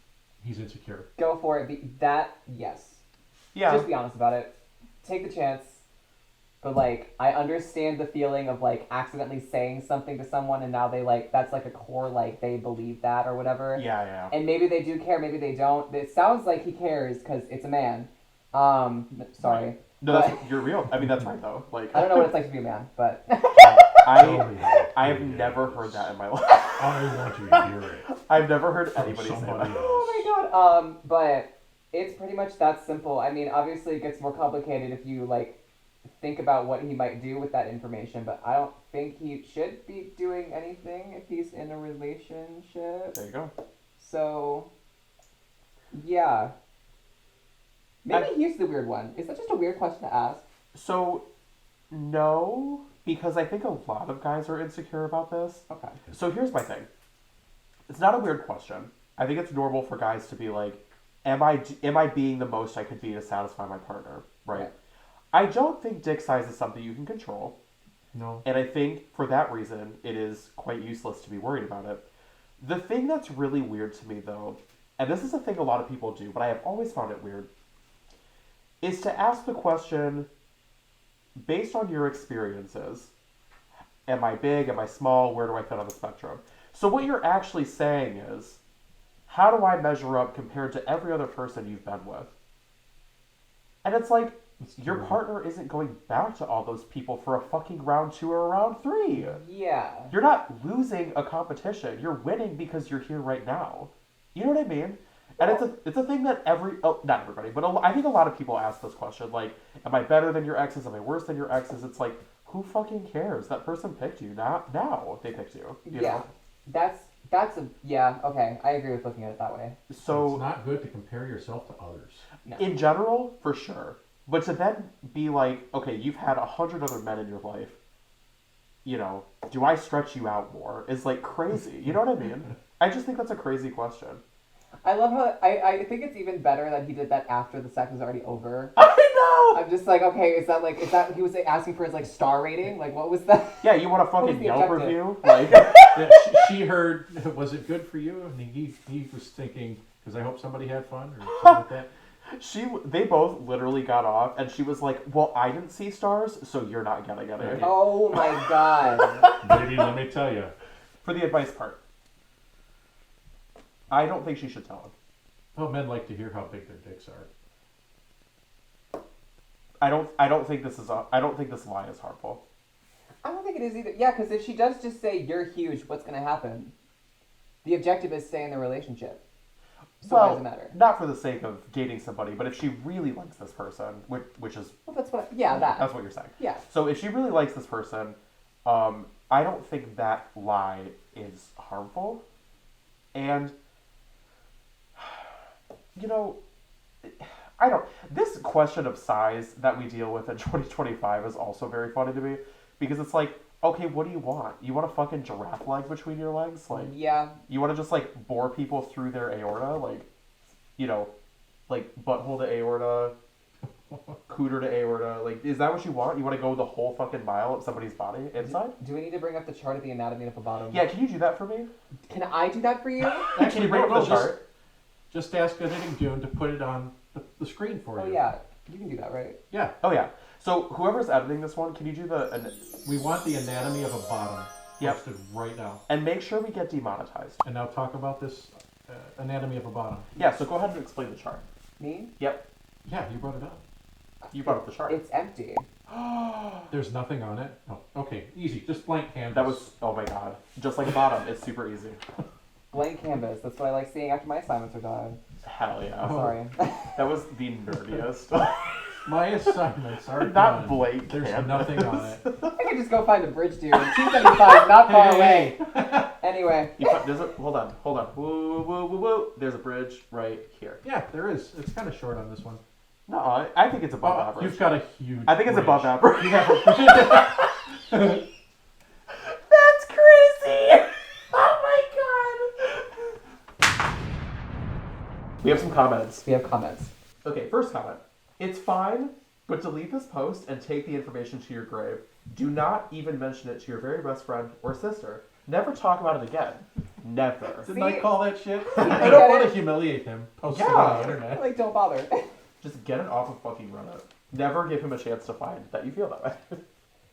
He's insecure. go for it. Yes. Yeah. Just be honest about it. Take the chance. But, like, I understand the feeling of, like, accidentally saying something to someone and now they, like, that's, like, a core, like, they believe that or whatever. Yeah. And maybe they do care, maybe they don't. It sounds like he cares because it's a man. Sorry. No, that's you're real. I mean, that's right though. Like, I don't know what it's like to be a man, but I have never heard that in my life. I want to hear it. I've never heard From anybody say somebody that. else. oh my god. But it's pretty much that simple. I mean, obviously it gets more complicated if you like think about what he might do with that information, but I don't think he should be doing anything if he's in a relationship. There you go. So yeah. Maybe he's the weird one. Is that just a weird question to ask? So, no, because I think a lot of guys are insecure about this. Okay. So here's my thing. It's not a weird question. I think it's normal for guys to be like, am I being the most I could be to satisfy my partner, right? Right. I don't think dick size is something you can control. No. And I think for that reason, it is quite useless to be worried about it. The thing that's really weird to me, though, and this is a thing a lot of people do, but I have always found it weird, is to ask the question, based on your experiences, am I big, am I small, where do I fit on the spectrum? So what you're actually saying is, how do I measure up compared to every other person you've been with? And it's like, your partner isn't going back to all those people for a fucking round 2 or a round 3. Yeah. You're not losing a competition. You're winning because you're here right now. You know what I mean? And it's a thing that not everybody, but I think a lot of people ask this question, like, am I better than your exes? Am I worse than your exes? It's like, who fucking cares? That person picked you. Now they picked you. You know? Yeah, okay. I agree with looking at it that way. So it's not good to compare yourself to others. No. in general, for sure. But to then be like, okay, you've had 100 other men in your life. You know, do I stretch you out more? Is like crazy. You know what I mean? I just think that's a crazy question. I love how I think it's even better that he did that after the sex was already over. I know! I'm just like, okay, is that he was asking for his like star rating? Like what was that? Yeah, you want a What was fucking the Yelp objective? review? Like, Yeah, she heard, was it good for you? And he was thinking, because I hope somebody had fun or something like that. they both literally got off, and she was like, well, I didn't see stars, so you're not gonna get it. Oh my god. Baby, let me tell you. For the advice part, I don't think she should tell him. Oh, men like to hear how big their dicks are. I don't think this lie is harmful. I don't think it is either. Yeah, because if she does just say you're huge, what's gonna happen? The objective is stay in the relationship. So why does it matter? Not for the sake of dating somebody, but if she really likes this person, which is Well, that's what. That's what you're saying. Yeah. So if she really likes this person, I don't think that lie is harmful. And, you know, this question of size that we deal with in 2025 is also very funny to me, because it's like, okay, what do you want? You want a fucking giraffe leg between your legs? Like, Yeah. you want to just, like, bore people through their aorta? Like, you know, like, butthole to aorta, cooter to aorta. Like, is that what you want? You want to go the whole fucking mile of somebody's body inside? Do we need to bring up the chart of the anatomy of a bottom? Yeah, can you do that for me? Can I do that for you? Can you bring up the chart? Just ask a knitting June to put it on the screen for you. Oh yeah, you can do that, right? Yeah. Oh yeah. So whoever's editing this one, can you do the We want the anatomy of a bottom Yep. posted right now. and make sure we get demonetized? And now talk about this anatomy of a bottom. Yeah. So go ahead and explain the chart. Me? Yep. Yeah, you brought it up. You brought up the chart. It's empty. There's nothing on it. Oh, okay, easy. Just blank canvas. That was, oh my god. Just like the bottom, it's super easy. Blank canvas. That's what I like seeing after my assignments are done. Hell yeah. Oh. Sorry. That was the nerdiest. My assignments are Not done. blank There's canvas. nothing on it. I could just go find a bridge, dude. 275, not far away. Anyway. There's a, hold on. Woo, woo, woo, woo. There's a bridge right here. Yeah, there is. It's kind of short on this one. No, I think it's above average. You've got a huge. I think it's bridge. above average. You have a That's crazy! Oh my god! We have some comments. We have comments. Okay, first comment. It's fine, but delete this post and take the information to your grave. Do not even mention it to your very best friend or sister. Never talk about it again. Never. Didn't I See? call that shit? I I get don't want it. to humiliate him. Post it Yeah. on the internet. Like, don't bother. Just get it off of fucking Reddit. Never give him a chance to find that you feel that way.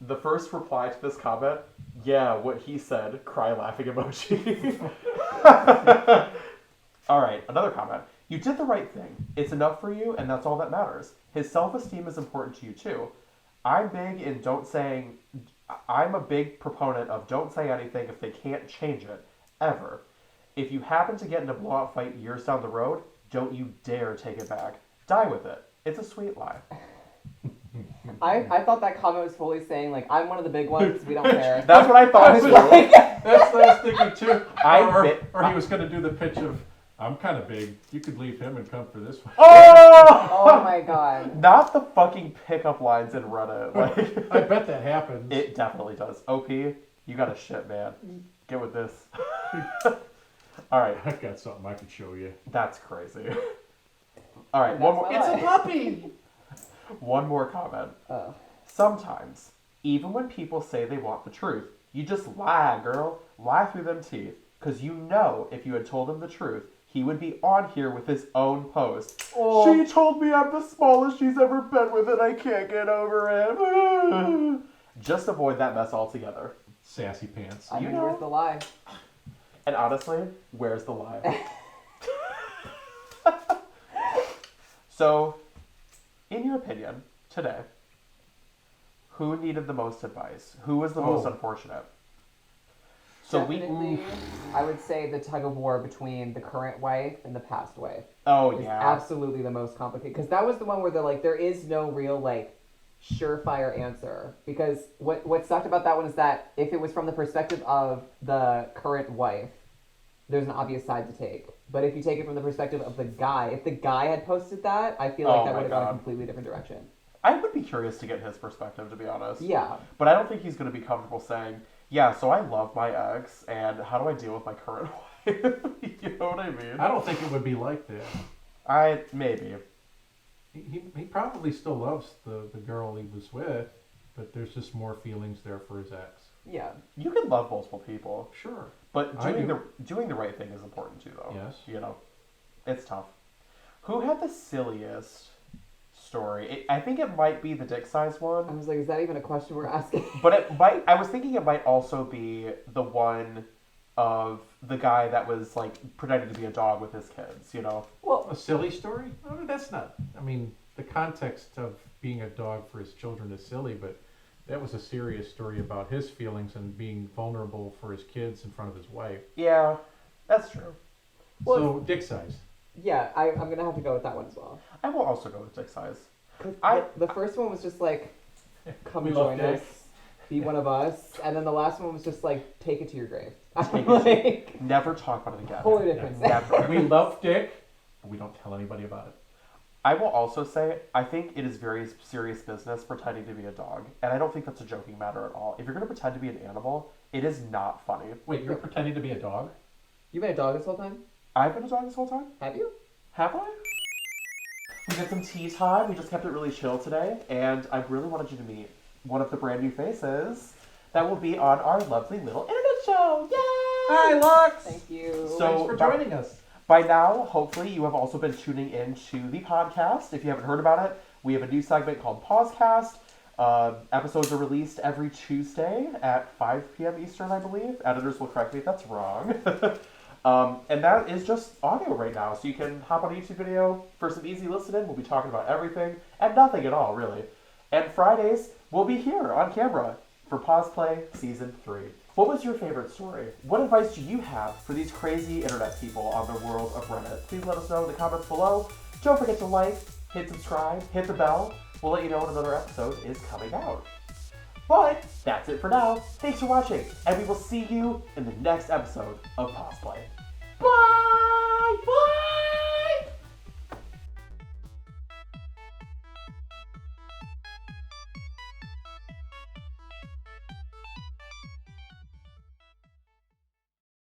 The first reply to this comment, yeah, what he said, cry laughing emoji. Alright, another comment. You did the right thing. It's enough for you, and that's all that matters. His self-esteem is important to you, too. I'm a big proponent of don't say anything if they can't change it. Ever. If you happen to get in a blowout fight years down the road, don't you dare take it back. Die with it. It's a sweet lie. I thought that comment was fully saying, like, I'm one of the big ones, we don't care. That's what I thought too. That's what I was thinking too. I Or he was going to do the pitch of, I'm kind of big. You could leave him and come for this one. Oh! Oh my god. Not the fucking pickup lines in Reddit. Like, I bet that happens. it definitely does. OP, you got a shit, man. Get with this. All right, I've got something I could show you. that's crazy. All right, And one that's more. my It's a life. puppy. One more comment. Ugh. Sometimes, even when people say they want the truth, you just lie, girl. Lie through them teeth. Because you know if you had told him the truth, he would be on here with his own post. Oh. She told me I'm the smallest she's ever been with and I can't get over it. Just avoid that mess altogether. Sassy pants. I You mean, know- where's the lie? And honestly, where's the lie? So, in your opinion, today, who needed the most advice? Who was the most Oh. unfortunate? So Definitely, I would say the tug of war between the current wife and the past wife Oh is yeah. absolutely the most complicated. Because that was the one where they're like, there is no real, like, surefire answer. Because what sucked about that one is that if it was from the perspective of the current wife, there's an obvious side to take. But if you take it from the perspective of the guy, if the guy had posted that, I feel like Oh that my would have gone a God. completely different direction. I would be curious to get his perspective, to be honest. Yeah. But I don't think he's going to be comfortable saying, yeah, so I love my ex, and how do I deal with my current wife? You know what I mean? I don't think it would be like that. Maybe. He probably still loves the girl he was with, but there's just more feelings there for his ex. Yeah. You can love multiple people, Sure. but I doing the right thing is important too, though. Yes. You know, it's tough. Who had the silliest story? I think it might be the dick size I one, was like, is that even a question we're asking? but it might. I was thinking it might also be the one of the guy that was like pretending to be a dog with his kids. You know. Well, A silly story? I mean, that's not. I mean, the context of being a dog for his children is silly, but that was a serious story about his feelings and being vulnerable for his kids in front of his wife. Yeah, that's true. Well, So, dick size. yeah, I'm going to have to go with that one as well. I will also go with dick size. 'Cause I- the first one was just like, come We love join dick. us, be one of us. And then the last one was just like, take it to your grave. Take it to- Like, Never talk about it again. totally different. Never. We love dick, but we don't tell anybody about it. I will also say, I think it is very serious business pretending to be a dog. And I don't think that's a joking matter at all. If you're going to pretend to be an animal, it is not funny. Wait, you're pretending to be a dog? You've been a dog this whole time? I've been a dog this whole time? Have you? Have I? We did some tea time. We just kept it really chill today, and I really wanted you to meet one of the brand new faces that will be on our lovely little internet show. Yay! Hi, Lux! Thank you. So- Thanks for joining us. By now, hopefully, you have also been tuning in to the podcast. If you haven't heard about it, we have a new segment called Paws. Episodes are released every Tuesday at 5 p.m. Eastern, I believe. Editors will correct me if that's wrong. And that is just audio right now, so you can hop on a YouTube video for some easy listening. We'll be talking about everything and nothing at all, really. And Fridays, we'll be here on camera for Paws Play Season 3. What was your favorite story? What advice do you have for these crazy internet people on the world of Reddit? Please let us know in the comments below. Don't forget to like, hit subscribe, hit the bell. We'll let you know when another episode is coming out. But that's it for now. Thanks for watching, and we will see you in the next episode of Paws Play. Bye!